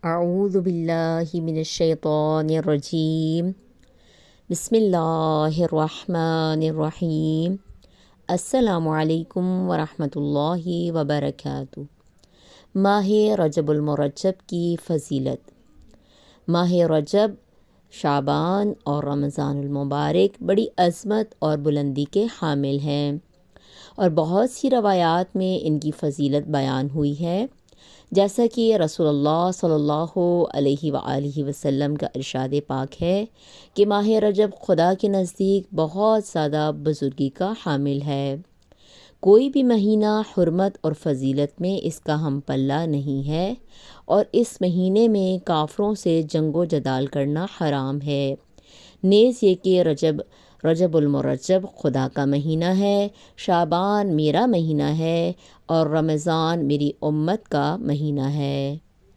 اعوذ باللہ من الشیطان الرجیم بسم اللہ الرحمن الرحیم۔ السلام علیکم ورحمۃ اللہ وبرکاتہ۔ ماہ رجب المرجب کی فضیلت۔ ماہ رجب، شعبان اور رمضان المبارک بڑی عظمت اور بلندی کے حامل ہیں، اور بہت سی روایات میں ان کی فضیلت بیان ہوئی ہے، جیسا کہ رسول اللہ صلی اللہ علیہ وآلہ وسلم کا ارشاد پاک ہے کہ ماہ رجب خدا کے نزدیک بہت زیادہ بزرگی کا حامل ہے۔ کوئی بھی مہینہ حرمت اور فضیلت میں اس کا ہم پلہ نہیں ہے، اور اس مہینے میں کافروں سے جنگ و جدال کرنا حرام ہے۔ نیز یہ کہ رجب المرجب خدا کا مہینہ ہے، شعبان میرا مہینہ ہے، اور رمضان میری امت کا مہینہ ہے۔